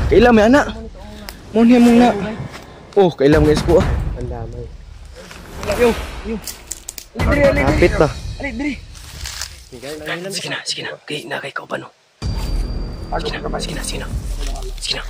Kailan may anak. Muna muna. Oh, kailan guys ko ah. Ang damay. Yo. Kapit ba? Ali, diri. Sige na. Kay na kay ko pa no. Sige na.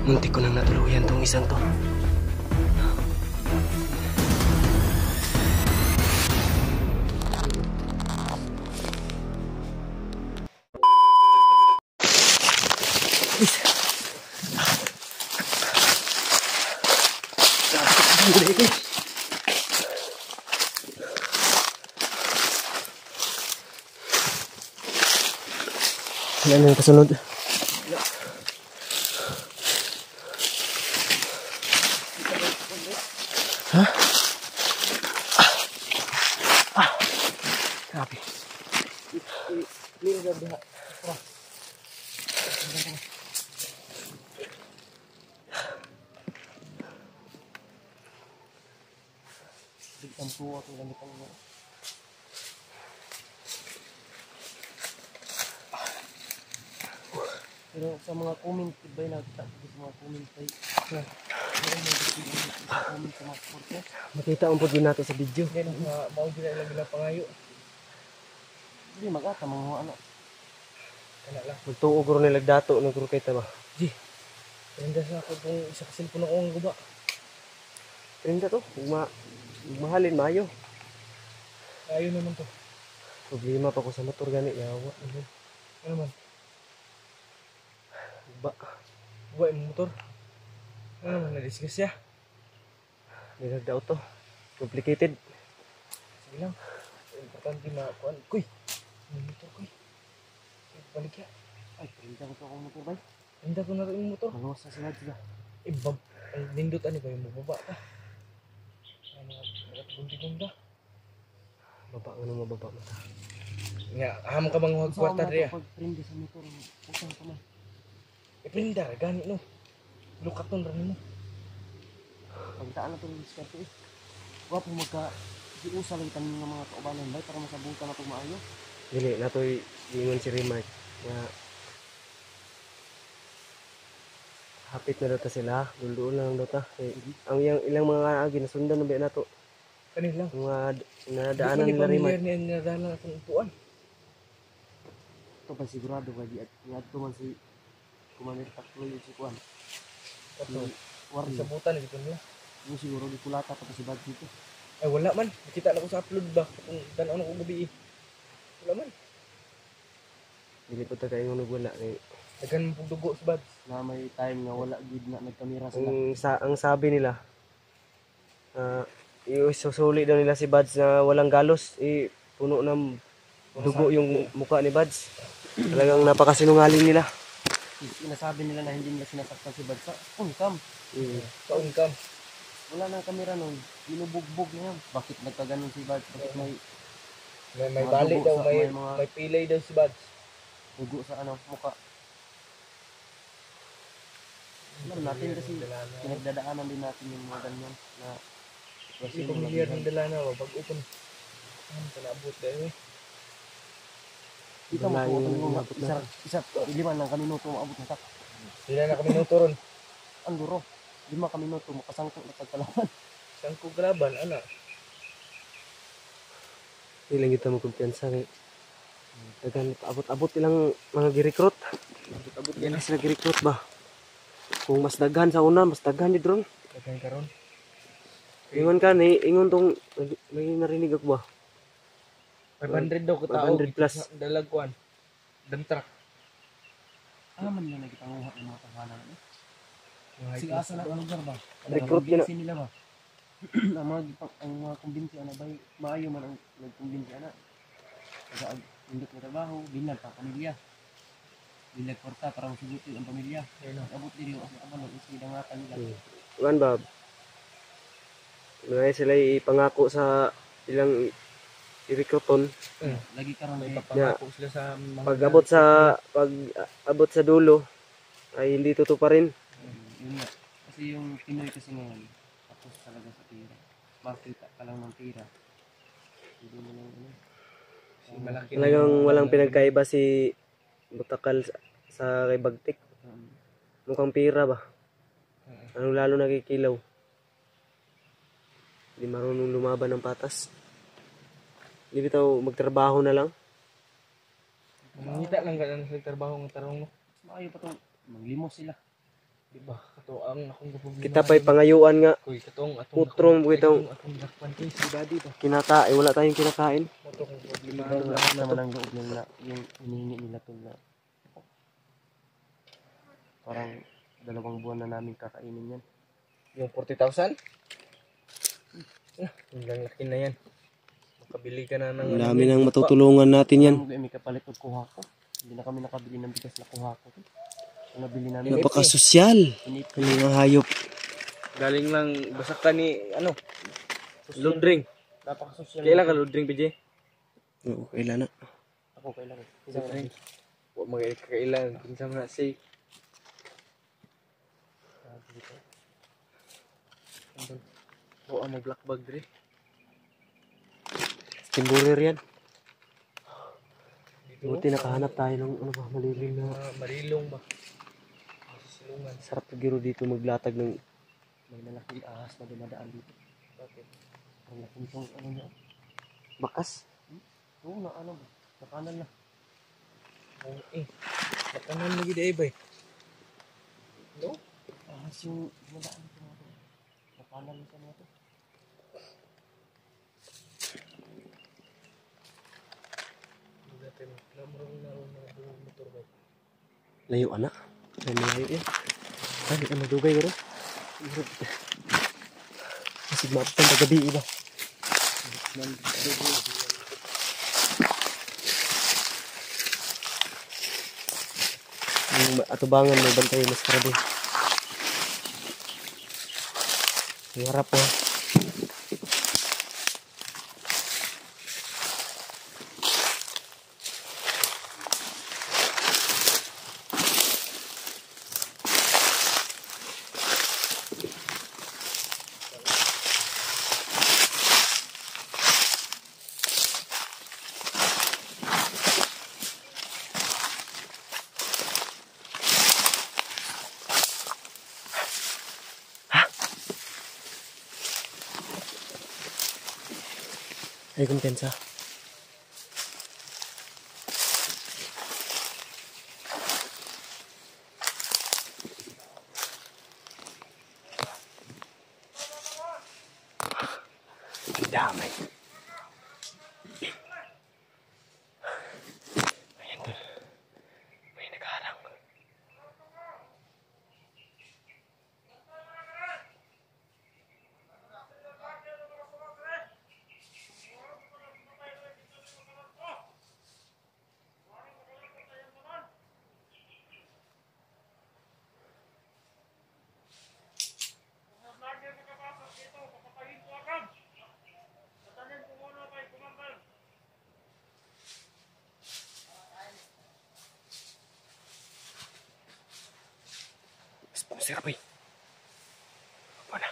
Muntik ko nang natuluyan tong isang to. Ano yung kasunod? Ha? Grabe. Pero sa mga comment, iba yung nakita ko sa mga comment ay Makita ang pud nato sa video. Yan ang maugila lang pangayo. Hindi mag-ata mga ano. Kana lang. Magtuog ro nila dato ng kay ta ba. Di. Prinda sa ako kung isa ka cellphone ako ang guba. Prinda to, mahalin maayo. Ayo naman to. Problema pa ko sa motor gani yawa. Ano man? Ba yung motor. Ano man na-discuss siya? Nilagdaw to. Complicated. Sige lang. Importante na kuan. Kuy. Yung motor kuy. Balik ya. Ay, prinda ko to akong motor bay. Prinda ko na rin yung motor. Manuwas na sila sila. Ibab. Ang nindot ano ba yung mababa ka? Mga bunti-bunda. Mababa mo ta. Nga, aham ka bang huwag kwarta rin ya? Prinda sa motor. Pusang ka man. Prinda, gani no. Lukaton rin mo. Pagdaan na ito ng diskarte eh. Huwag po magka-diusa lang itang mga kaubanan ba para masabutan na ito maayo. Dili, na ito'y ingon si Rimark na hapit na daw ta sila. Duldoon lang daw ta. Ang ilang mga ginasundan na ba na ito? Kanil lang. Mga nadaanan nila Rimark. Hindi ko nadaanan akong upuan. Ito pa sigurado ba? Di at man si Kumanir Taklo yung si Kuan. Sa butan ito nila. Yung siguro di kulata pa si Bad dito. Ay wala man. Nakita na ko sa upload ba kung tanaw na ko gabi. Wala man. Dili po tayo yung wala kay nagkan mo dugo sa Bad. Na may time nga wala gid na nagkamera sila. Ang sabi nila isusuli daw nila si Bads na walang galos, puno ng dugo yung mukha ni Bads. Talagang napakasinungaling nila. Sinasabi nila na hindi nila sinasaktan si Bads sa uncam. Sa uncam. Wala nang kamera nung binubugbog na yan. Bakit nagkaganon si Bads? Bakit may bali daw, may pilay daw si Bads. Dugo sa mukha. Alam natin kasi pinagdadaanan din natin yung mga ganyan na hindi pamilyar ng Dalana, bago ko ano panabot dahil dito mo isa 5 lang kami minuto maabot na tak. Sila na kami minuto ron. Ang duro. 5 kami minuto makasangkot na tagkalaban. Sangkot graban ana. Hindi lang kita mo kumpiyansa kay dagan abot-abot ilang mga gi-recruit. Abot yan sila gi-recruit ba. Kung mas daghan sa una, mas daghan di drone. Daghan karon. Ingon ka ni, ingon tong may narinig ako ba? 500 daw ka tao. 500 plus. Dalagkuan. Dan truck. Man na nagkitanguha ng mga tahanan ni. Sige asa na lugar ba? Recruit yun nila ba? ang mga kumbinsi ana bay maayo man ang nagkumbinsi ana. Kada indot na trabaho, binag pa pamilya. Binag porta para masuguti ang pamilya. Abot diri ang amon isig dangatan nila. Kuan ba? May sila ipangako sa ilang Irikoton. Lagi karon May kay papangako sila sa mga Pag abot sa dulo ay hindi tutuparin. yun nga. Kasi yung Pinoy kasi ngayon, tapos talaga sa pira. Makita ka lang ng pira. Hindi mo lang ano. si malaki Talagang walang pinagkaiba si Butakal sa kay Bagtik. Um, Mukhang pira ba? Anong lalo nakikilaw? Hindi marunong lumaban ng patas. Hindi bitaw magtrabaho na lang. Mangita lang ganun sa trabaho ng tarong mo. maayo pa itong maglimos sila. Di ba? Kato ang akong problema. Kita pa'y pangayuan nga. Kuy katong Putrong bitaw. atong dakpan kay si daddy ba. Kinakain, wala tayong kinakain. Moto kong problema Pero na lahat naman ang loob yung hinihingi nila to na parang 2 buwan na namin kakainin yan. yung 40,000. Ang laki na yan. Makabili ka na ng Ang dami nang matutulungan natin yan. May kapalit ng kuha ko. Hindi na kami nakabili ng bigas na kuha ko. Ang nabili namin. Napakasosyal. Ang mga hayop. Galing lang basakan ni ano? Ludring. Napakasosyal. Kailan ka ludring PJ? Oo, kailan na. Ako kailangan. Ludring. Wa magkailan kinsa man si o mo black bag dre. Timburir yan. Buti nakahanap tayo ng ano ba, malilim na. Marilong ba? Silungan. Sarap siguro dito maglatag ng May malaking ahas na dumadaan dito. Bakit? Ang laking tong ano niya. bakas. Oo na ano ba? Nakanan na. Oh, makanan lagi day bay. No? Ahas yung dumadaan dito mga to. Nakanan na sa mga to. Natin lamrong na motor ba. Layo anak. Ay malayo yan. Ay, di ka madugay garo. Kasi mapapang paggabi iba. Yung atubangan may bantay mas karado. Yung harap po. Ay kumpiyansa. Damay. Ayan doon. May nagharang. Masarap eh. Apa na?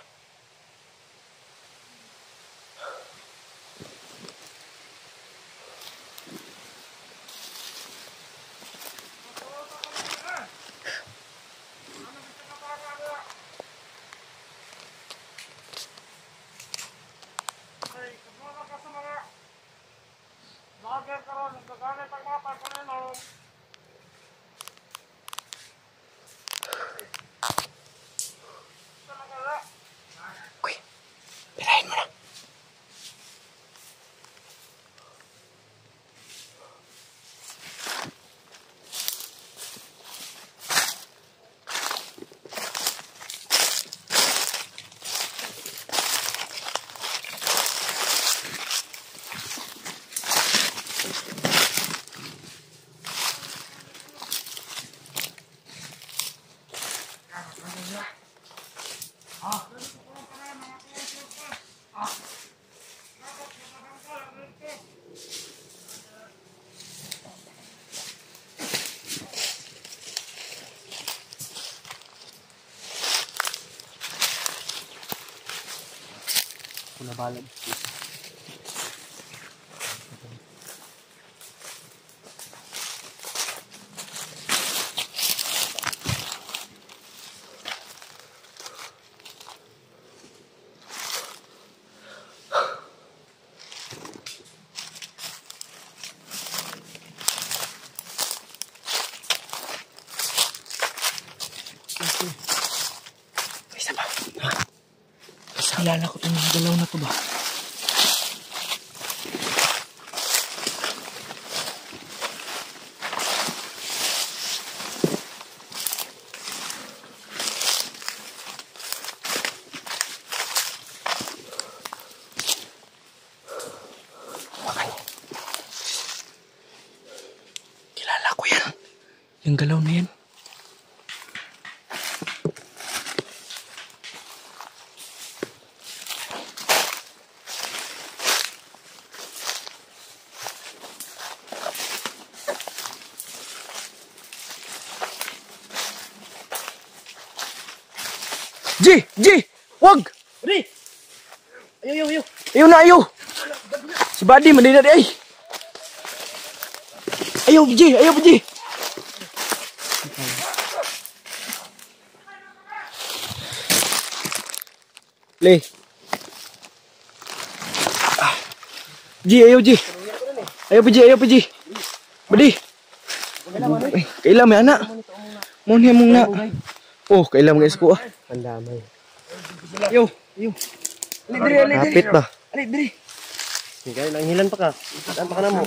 Ako na balag. Isa ba? Kilala ko itong galaw na to ba? Kilala ko yan. Yung galaw na yan. G! Wag! Buddy! Ayaw. Ayaw na ayaw! Si Buddy, mali na di ay! Ayaw, G! Le. G, ayaw, G! Ayaw pa, G! Buddy! Kailan may anak? Muna mong na. Oh, kailan mga isko ah. Ang damay. Ayaw. Ali diri. Kapit ba? Ali diri. Sige, nanghilan pa ka. Saan pa ka na mo?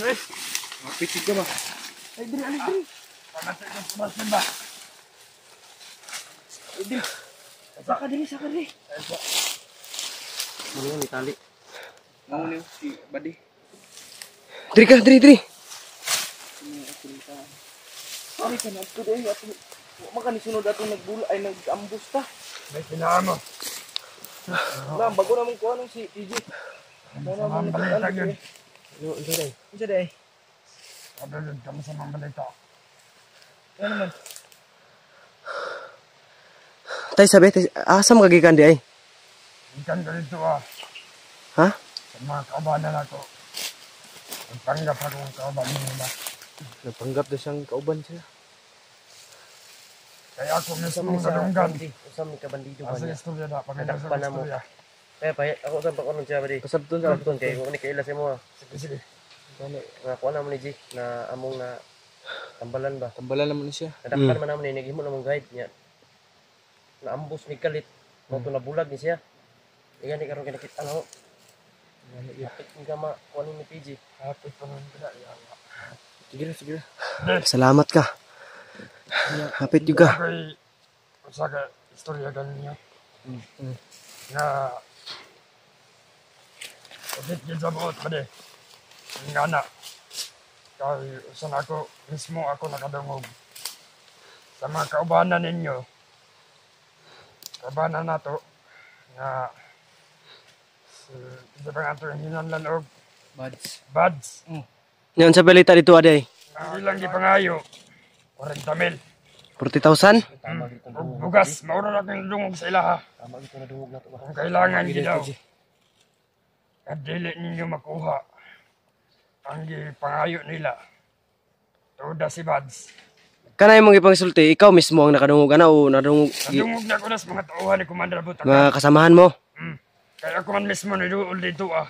Pitit ka ba? Ali diri. Ali diri. Saka diri. Ano yan, itali. Mauna yung si Buddy. Diri. Ay, kanat ko dahil. Makanisunod atong nagbula ay nag-ambus ta. May pinaan mo. Lang, bago naman kuha nung si TJ. Sana mo Balita yun. Isa day. Padulog kami sa mga balita. Ano naman? Tay sabi, asam kagikan di ay. Ikan ka dito ah. Ha? Sa mga kaubanan ako. Nagpanggap ako ng kaubanan nila. Napanggap na siyang kauban sila. Kaya ako mismo sa lunggan. Usam ni kabandido ba Asa niya? istorya na. Pagkita Nadakpan na sa mo. istorya. Kaya pa, ako saan pa ko nung siya ba di? Kasabton sa Sabton kayo, kung kaila sa mo. Sige. Nga kuha naman ni G, na among na tambalan ba? Tambalan naman siya. Nadakpan man naman ni, nagihimo namang guide niya. Naambos ni Kalit, mo ito nabulag ni siya. Iyan ni karon kinakita ano. Kapit nga kuha ni PG. Happy pa rin pala. Sige. Salamat ka. Hapit juga. Ako'y sa istorya ganun niya. Nga kapit yun sa buot pa di. Nga na. Kaya usan ako, mismo ako nakadungog. Sa mga kaubanan ninyo. Kaubanan na to. Nga isa pa nga ito yung hinanlan og buds. Yan sa balita dito aday. Ang ilang gipangayo. 40,000. 40,000? Tama dito na Og duhog. bugas, maura na kong dungog sa ilaha. Tama dito na duhog na to ba? Kung kailangan gidaw. At dili ninyo makuha ang gipangayo nila. Tuda si Buds. Kanay mong ipangsulti, ikaw mismo ang nakadungog ana o nadungog Nadungog na ko na sa mga tauhan ni Commander Butakan. mga kasamahan mo? Kaya ako man mismo niduol dito ah.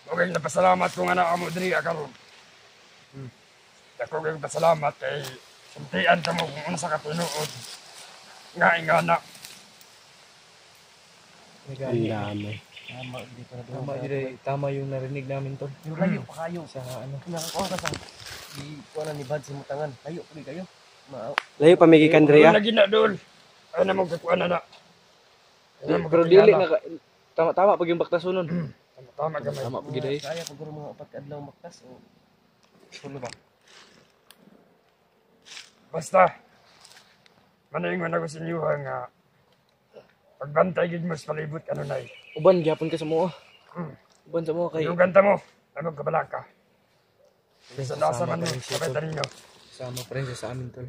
Okay, napasalamat ko nga na amo diri karon. Ako kay pasalamat kay suntian ka mo kung unsa ka tinuod. Nga na. Ang damay. Tama dito na duhog. Tama yung narinig namin tol. Yung layo pa kayo. Sa ano. Nakakuha ka sa kuha na ni Bad sa mutangan. Layo pa rin kayo. Layo pa may gikan diri ah. Lagi na dol. Ay na mo kakuha na na. Pero dili na tama pag yung baktasunon. Tama gamay. Tama pag giday. Kaya pag mga upat ka adlaw maktas o sulo ba? Basta, manaingon ako sa inyo nga pagbantay gid mo sa palibot ano nay. Uban gyapon ka sa mo. Uban sa mo kay Dugan ta mo, nagog kabala ka. Sa nasa man mo, kapitan ninyo. sama pa rin siya sa amin tol.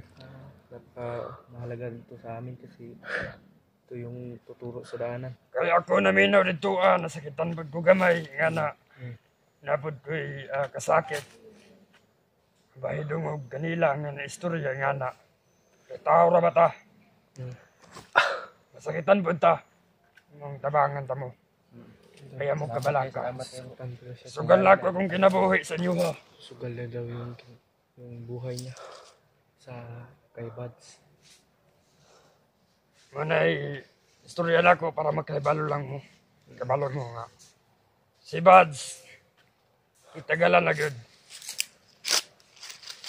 Mahalaga dito sa amin kasi Ito yung tuturo sa daanan. Kaya ako naminaw dito nasakitan pag ko gamay nga na napod ko'y kasakit. Bahidong og kanila nga na istorya nga na tao ra ba ta? Masakitan po ta. Mong tabangan ta mo. Kaya mo kabalaka. Sugal ako kung kinabuhi sa inyo ha. Sugal na daw yung buhay niya sa kay Buds. Manay, istorya na ko para magkaibalo lang mo. Kabalo mo nga. Si Buds, itagalan na good.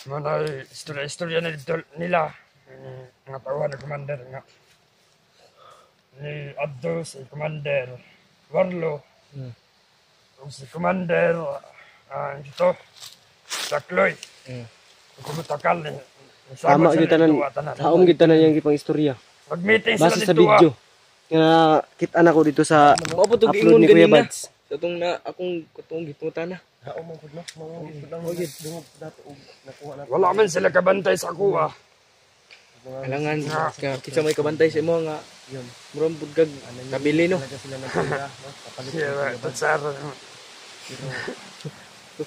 Manay, istorya na dito nila. Mga tauhan na commander nga. Ni Abdo, si Commander Warlo. Kung si Commander, ito, Sakloy. Kumutakal ni. Tama gyud tanan. Taom gyud tanan yang gipang istorya. Mag-meeting sila Base dito sa video. Nga kita na ko dito sa Mapo to upload giingon ni Kuya ganina. Buds. Sa tong na akong gitutan na. Hao mo pud no, mga gipud lang ugid dungog dato og nakuha na. Wala man sila kabantay sa kuha. Kailangan kita may kabantay sa imo nga Yun. murang pud kag kabili no. Talaga sila nagkuya, no? Kapalit Siya, tatsar.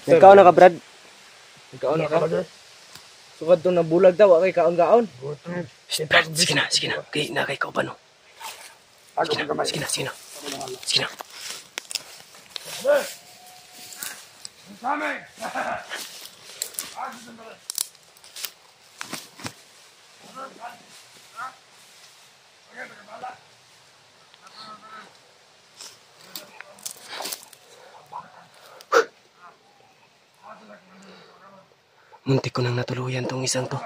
Ikaw na ka Brad. Ikaw na ka. Sukad tong nabulag daw kay kaon-gaon. Gutom. Sige na. Kay na kay ka pa no. Ako ang gamay. Sige na. Kami! Muntik ko nang natuluyan tong isang to.